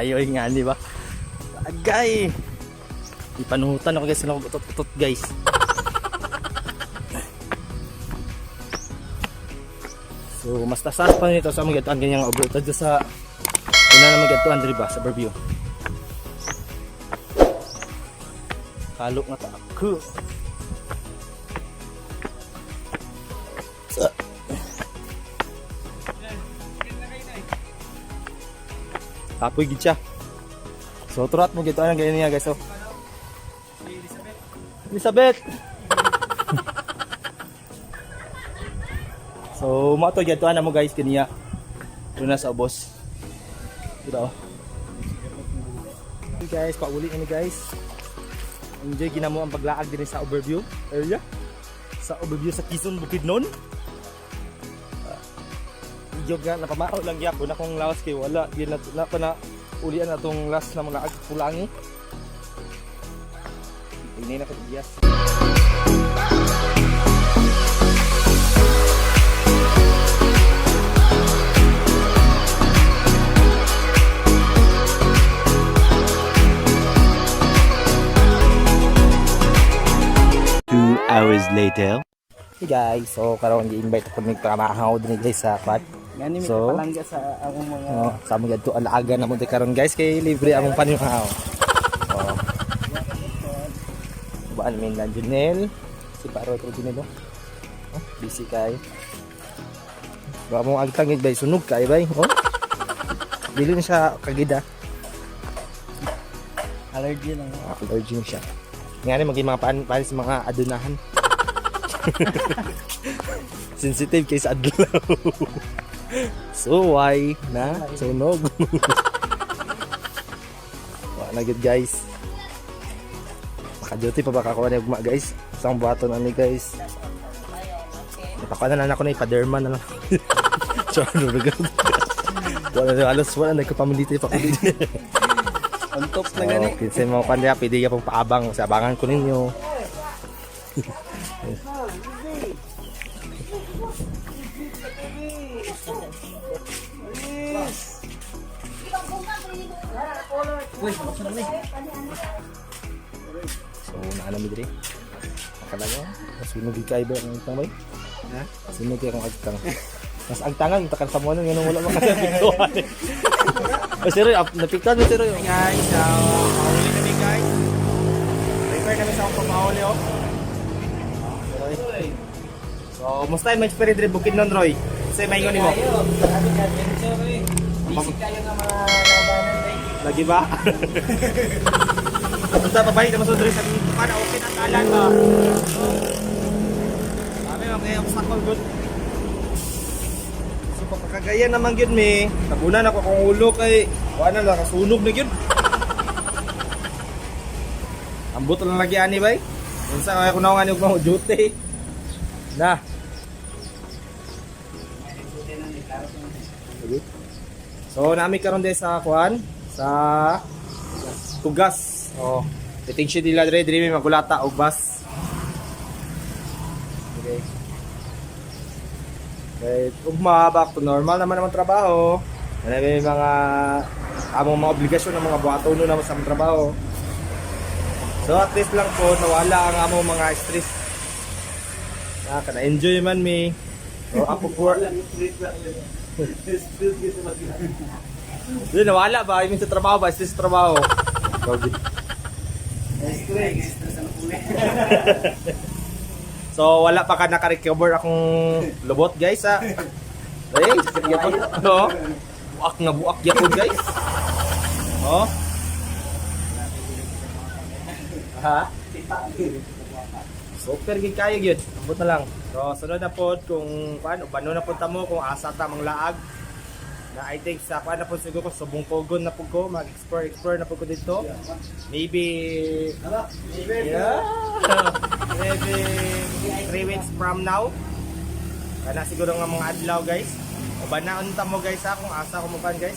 kayo nga, di ba? Agay! Ipanuhutan ako guys, utot-utot guys. So, mas tasas pa nito sa mga gatuan ganyang abutan sa una na mga gatuan, di ba? Sa Barview. Kalok nga ta ako. Apoy gid siya. So turat mo gito ang ganyan niya guys. So Elizabeth. So mo to gito na mo guys kaniya. Tuna sa ubos. Dito. Okay guys, pauli ni guys. Enjoy ginamo ang paglaag din sa overview area. Sa overview sa Quezon Bukidnon. Jog nga napamao lang gyapon akong lawas kay wala di na pa na ulian atong last na mga agpulangi. Ini na kadiyas. Hours later. Hey guys, so karon gi-invite ako ni pamahaw din guys sa pat. Gani mi So, palangga sa among mga sa mga gadto alaaga na mo di karon guys kay libre among panihaw. Oh. Baan min lang Junel, si Paro to Junel. Oh, busy kay. Ba mo agtangid bay sunog kay bay. Oh. Dili na siya kagida. allergy lang. Allergy na siya. Ngani maging mga panis sa mga adunahan. Sensitive kay sa adlaw. So why na sunog? Wala na good guys. Maka-duty pa ba kakuha na ugma guys? Isang buhaton na ni guys. Napakuha na ako na ipaderma na lang. Charo regard. Wala na alas wala na kapamiliti pa kulit. On top na gani. Kinsa mo kanya pwede ka pong paabang sa abangan ko ninyo. So, naanami diri. Akala nyo, masunog ikay ba ang agtang ba? Ha? Masunog kaya akong agtang. Mas agtangan, takang sa mga nung wala makasapiktuhan. Sir, napiktuhan mo sir. Guys, mahuli kami guys. Prepare kami sa akong pamahuli oh. So, musta yung experience diri Bukidnon Roy? Kasi may ingon nimo. Busy kayo nga mga labanan eh. Lagi ba? Punta pa ba naman sa diri sa para okay na talan ba? Sabi mo kay obstacle good. So pagkagaya naman gyud mi, tabunan ako kung ulo kay wala na nakasunog na gyud. Ambot lang lagi ani bay. Unsa kay kuno nga ni og duty. Na. So nami karon din sa kuan sa tugas. Oh, titing siya dila dire may magulata og bus. Okay. Okay, ugma back to normal naman trabaho. May mga among mga obligasyon ng mga buhaton no naman sa trabaho. So at least lang po nawala ang among mga stress. Kana-enjoy man mi. So ako po. Hindi, nawala ba? I mean sa trabaho ba? Stress sa trabaho. So wala pa ka naka-recover akong lubot guys ha. Ay, sakit yapon. No? Buak na buak yapon guys. Oh. Ha? Super gid kayo gyud. Ambot na lang. So sunod na pod kung paano na punta mo kung asa ta mang laag. Na I think sa paano po siguro ko subong pogon na po ko mag-explore na po ko dito. Maybe yeah. Maybe 3 weeks from now. Kana siguro nga mga adlaw guys. O banaon ta mo guys ha kung asa ko mo pan guys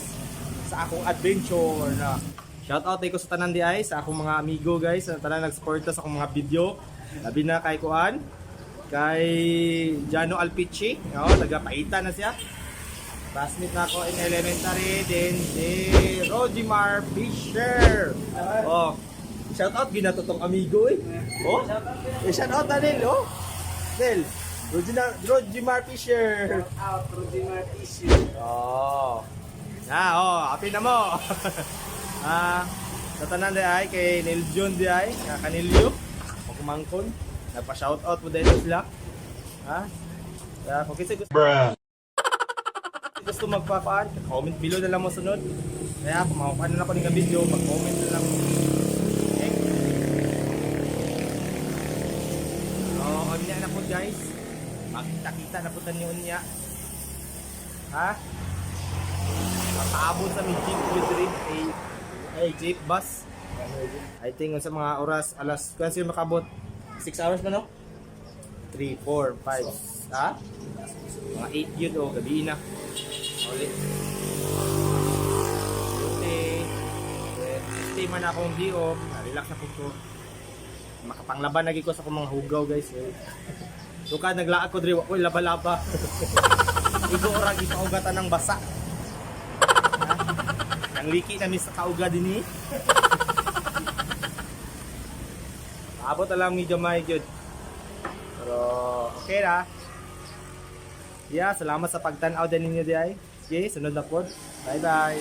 sa akong adventure na. Shout out ko sa tanan di ay sa akong mga amigo guys na tanan nag-support sa akong mga video. Labi na kay kuan kay Jano Alpici, taga Paita na siya. Classmate na ako in elementary din si Rojimar Fisher. Oh, shout out ginatotong amigo eh. Oh, shout out na Del, oh. Del, Rojimar Fisher. Out, Rodimar Tissue. Oh. Happy na mo. Sa tanan di ay kay Niljon di ay, kanilyo. O kumangkon. Nagpa-shout out mo dito sila. Kung kasi gusto magpapaan, comment below na lang mo sunod. Kaya kung makapaan na ako ng video, mag-comment na lang. Okay? So, niya na po guys. Makita-kita na po tanyo niya. Makaabot sa may jeep with jeep bus. I think sa mga oras, alas, kung sila makabot, 6 hours na no? 3, 4, 5, mga 8 yun o, gabi na. Ulit. Stay man akong di o, relax na po ko. Makapanglaban lagi ko sa akong mga hugaw guys. So ka naglaag ko diri, oy laba-laba. Igo ora gipaugatan ng basa. Ang liki na sa kauga din Abot na lang medyo may good. Pero okay na. Yeah, salamat sa pagtanaw din ninyo di ay. Okay, sunod na po. Bye bye.